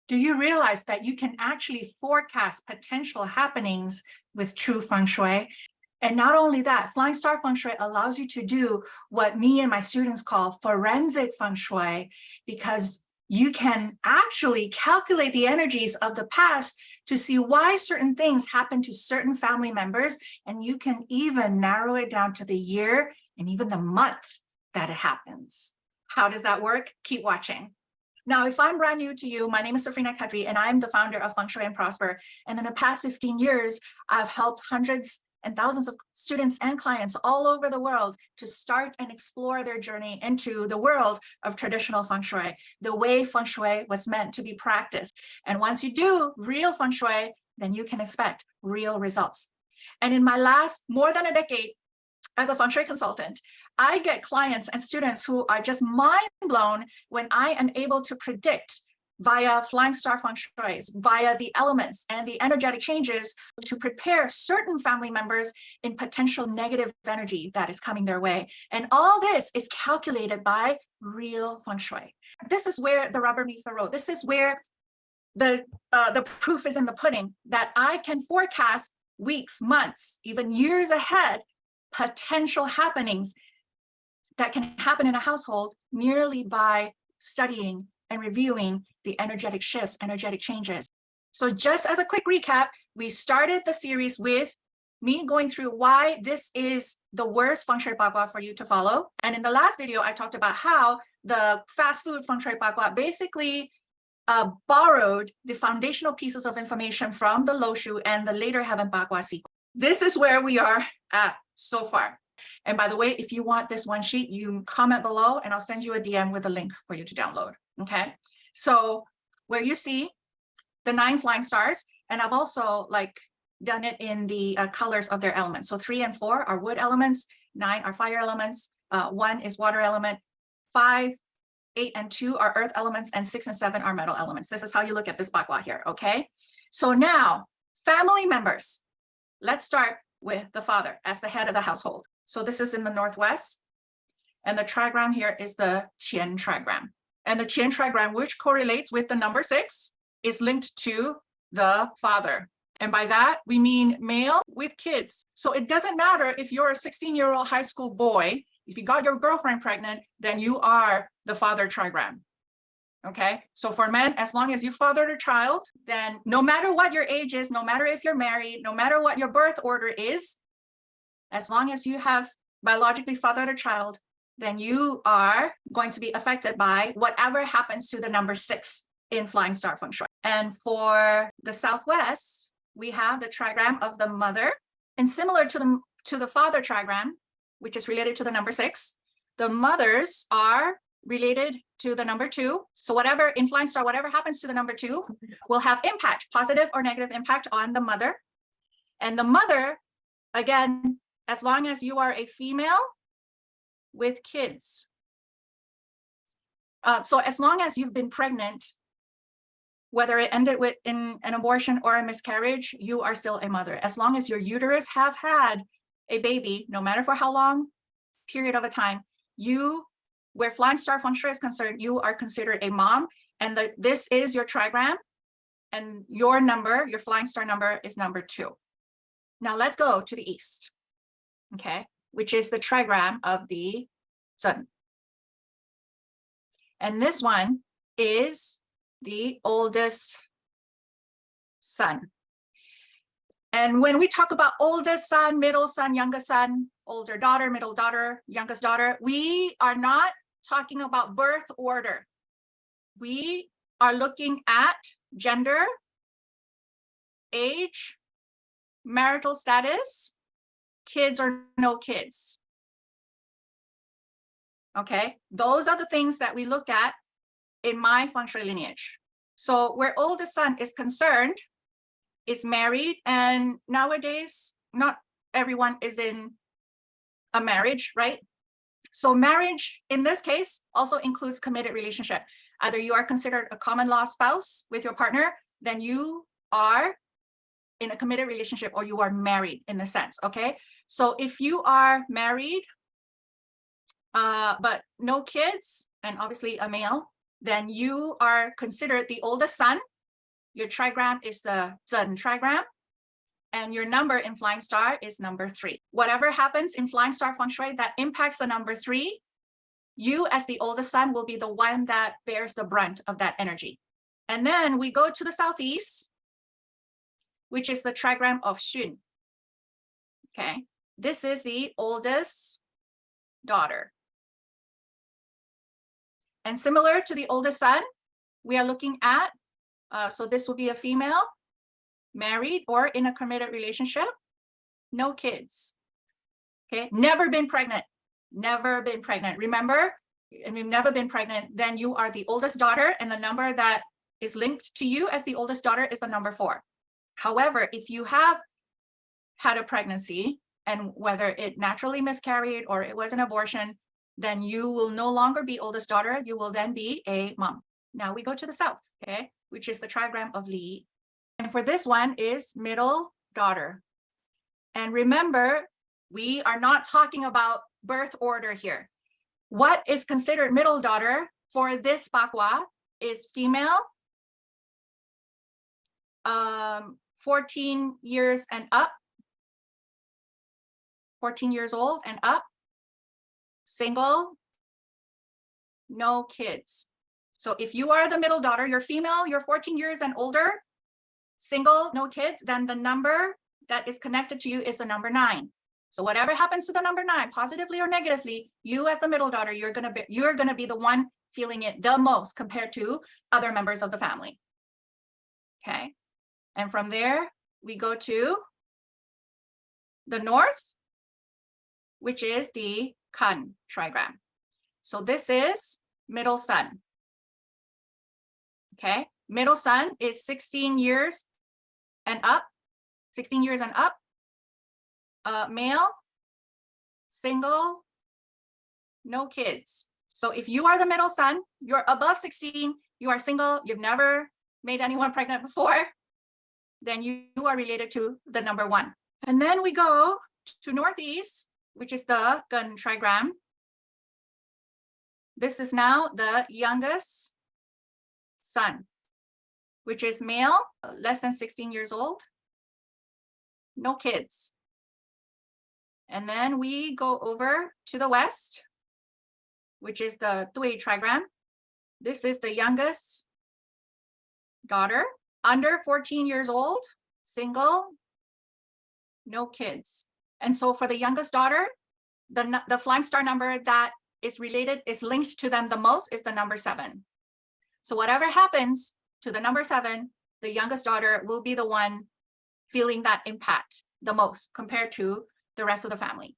Do you realize that you can actually forecast potential happenings with true Feng Shui? And not only that, Flying Star Feng Shui allows you to do what me and my students call forensic Feng Shui, because you can actually calculate the energies of the past to see why certain things happen to certain family members, and you can even narrow it down to the year and even the month that it happens. How does that work? Keep watching. Now, if I'm brand new to you, my name is Safrina Kadri, and I'm the founder of Feng Shui and Prosper. And in the past 15 years, I've helped hundreds and thousands of students and clients all over the world to start and explore their journey into the world of traditional Feng Shui, the way Feng Shui was meant to be practiced. And once you do real Feng Shui, then you can expect real results. And in my last more than a decade as a Feng Shui consultant, I get clients and students who are just mind blown when I am able to predict via Flying Star Feng Shui, via the elements and the energetic changes, to prepare certain family members in potential negative energy that is coming their way. And all this is calculated by real Feng Shui. This is where the rubber meets the road. This is where the proof is in the pudding, that I can forecast weeks, months, even years ahead, potential happenings that can happen in a household merely by studying and reviewing the energetic shifts, energetic changes. So just as a quick recap, we started the series with me going through why this is the worst Feng Shui Bagua for you to follow. And in the last video, I talked about how the fast food Feng Shui Bagua basically borrowed the foundational pieces of information from the Lo Shu and the later Heaven Bagua sequence. This is where we are at so far. And by the way, if you want this one sheet, you comment below and I'll send you a DM with a link for you to download. Okay, so where you see the 9 flying stars, and I've also done it in the colors of their elements. So 3 and 4 are wood elements, 9 are fire elements, 1 is water element, 5, 8 and 2 are earth elements, and 6 and 7 are metal elements. This is how you look at this Bagua here. Okay, so now family members. Let's start with the father as the head of the household. So this is in the northwest, and the trigram here is the Qian trigram. And the Qian trigram, which correlates with the number 6, is linked to the father. And by that, we mean male with kids. So it doesn't matter if you're a 16-year-old high school boy, if you got your girlfriend pregnant, then you are the father trigram. Okay, so for men, as long as you fathered a child, then no matter what your age is, no matter if you're married, no matter what your birth order is, as long as you have biologically fathered a child, then you are going to be affected by whatever happens to the number 6 in Flying Star Feng Shui. And for the Southwest, we have the trigram of the mother, and similar to the father trigram, which is related to the number 6, the mothers are related to the number 2. So whatever in Flying Star, whatever happens to the number 2 will have impact, positive or negative impact on the mother. And the mother, again, as long as you are a female with kids. So as long as you've been pregnant, whether it ended in an abortion or a miscarriage, you are still a mother. As long as your uterus have had a baby, no matter for how long period of a time, where Flying Star Feng Shui is concerned, you are considered a mom. And this is your trigram, and your number, your Flying Star number, is number 2. Now let's go to the east, okay, which is the trigram of the sun. And this one is the oldest son. And when we talk about oldest son, middle son, youngest son, older daughter, middle daughter, youngest daughter, we are not talking about birth order. We are looking at gender, age, marital status, kids or no kids. Okay, those are the things that we look at in my Feng Shui lineage. So where oldest son is concerned, is married, and nowadays not everyone is in a marriage, right? So marriage in this case also includes committed relationship. Either you are considered a common law spouse with your partner, then you are in a committed relationship, or you are married in a sense. Okay, so if you are married but no kids, and obviously a male, then you are considered the oldest son Your trigram is the Zhen trigram. And your number in Flying Star is number 3. Whatever happens in Flying Star Feng Shui that impacts the number 3, you as the oldest son will be the one that bears the brunt of that energy. And then we go to the southeast, which is the trigram of Xun. Okay, this is the oldest daughter. And similar to the oldest son, we are looking at, so this will be a female, married or in a committed relationship, no kids. Okay, never been pregnant, never been pregnant. Remember, if you've never been pregnant, then you are the oldest daughter, and the number that is linked to you as the oldest daughter is the number 4. However, if you have had a pregnancy, and whether it naturally miscarried or it was an abortion, then you will no longer be oldest daughter, you will then be a mom. Now we go to the south, okay, which is the trigram of Li. And for this one is middle daughter. And remember, we are not talking about birth order here. What is considered middle daughter for this Bagua is female, 14 years and up, 14 years old and up, single, no kids. So if you are the middle daughter, you're female, you're 14 years and older, single, no kids, then the number that is connected to you is the number 9. So whatever happens to the number 9, positively or negatively, you as the middle daughter, you're gonna be the one feeling it the most compared to other members of the family. Okay, and from there we go to the north, which is the Kun trigram. So this is middle son. Okay, middle son is 16 years and up, 16 years and up, male, single, no kids. So if you are the middle son, you're above 16, you are single, you've never made anyone pregnant before, then you are related to the number 1. And then we go to northeast, which is the Gun trigram. This is now the youngest son, which is male, less than 16 years old, no kids. And then we go over to the west, which is the Dui trigram. This is the youngest daughter, under 14 years old, single, no kids. And so for the youngest daughter, the Flying Star number that is related, is linked to them the most is the number 7. So whatever happens to the number 7, the youngest daughter will be the one feeling that impact the most compared to the rest of the family.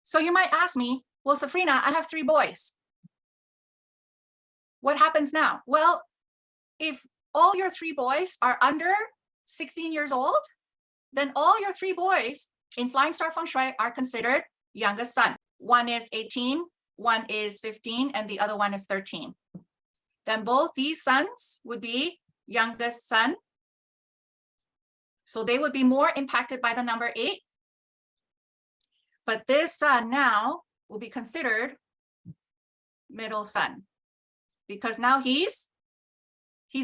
So you might ask me, well, Safrina, I have 3 boys. What happens now? Well, if all your 3 boys are under 16 years old, then all your 3 boys in Flying Star Feng Shui are considered youngest son. One is 18, one is 15, and the other one is 13. Then both these sons would be youngest son. So they would be more impacted by the number 8. But this son now will be considered middle son, because now he's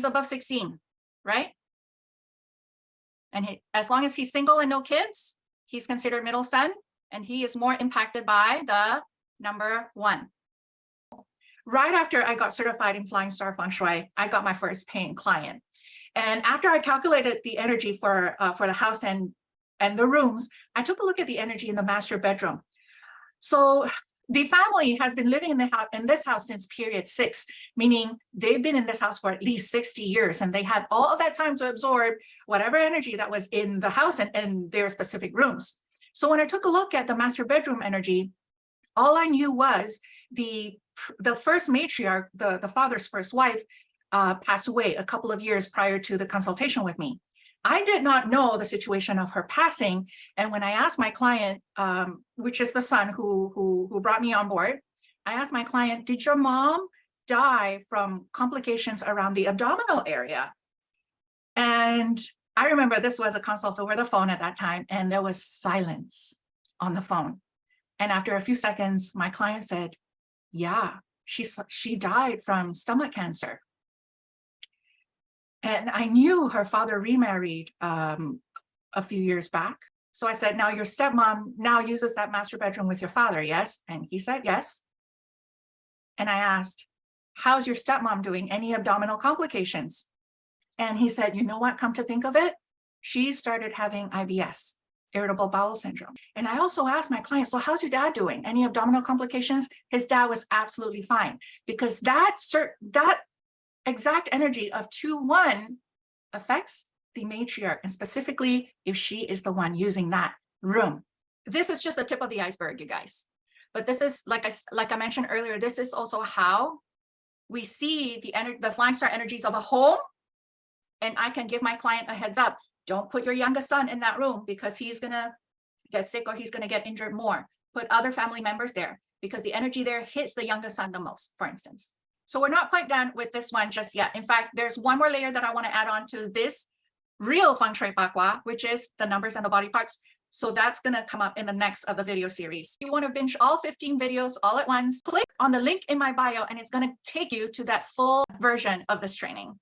above 16, right? And as long as he's single and no kids, he's considered middle son, and he is more impacted by the number 1. Right after I got certified in Flying Star Feng Shui, I got my first paying client. And after I calculated the energy for the house and the rooms, I took a look at the energy in the master bedroom. So the family has been living in this house since period 6, meaning they've been in this house for at least 60 years, and they had all of that time to absorb whatever energy that was in the house and their specific rooms. So when I took a look at the master bedroom energy, all I knew was the first matriarch, the father's first wife, passed away a couple of years prior to the consultation with me. I did not know the situation of her passing. And when I asked my client, which is the son who brought me on board, I asked my client, did your mom die from complications around the abdominal area? And I remember this was a consult over the phone at that time, and there was silence on the phone. And after a few seconds, my client said, yeah, she died from stomach cancer. And I knew her father remarried a few years back. So I said, now your stepmom now uses that master bedroom with your father, yes? And he said, yes. And I asked, how's your stepmom doing? Any abdominal complications? And he said, you know what, come to think of it, she started having IBS, irritable bowel syndrome. And I also asked my client, so how's your dad doing? Any abdominal complications? His dad was absolutely fine, because that exact energy of 2-1 affects the matriarch, and specifically if she is the one using that room. This is just the tip of the iceberg, you guys. But this is, like I mentioned earlier, this is also how we see the flying star energies of a home. And I can give my client a heads up. Don't put your youngest son in that room, because he's going to get sick or he's going to get injured more. Put other family members there, because the energy there hits the youngest son the most, for instance. So we're not quite done with this one just yet. In fact, there's one more layer that I want to add on to this real Feng Shui Bagua, which is the numbers and the body parts. So that's going to come up in the next of the video series. If you want to binge all 15 videos all at once, click on the link in my bio, and it's going to take you to that full version of this training.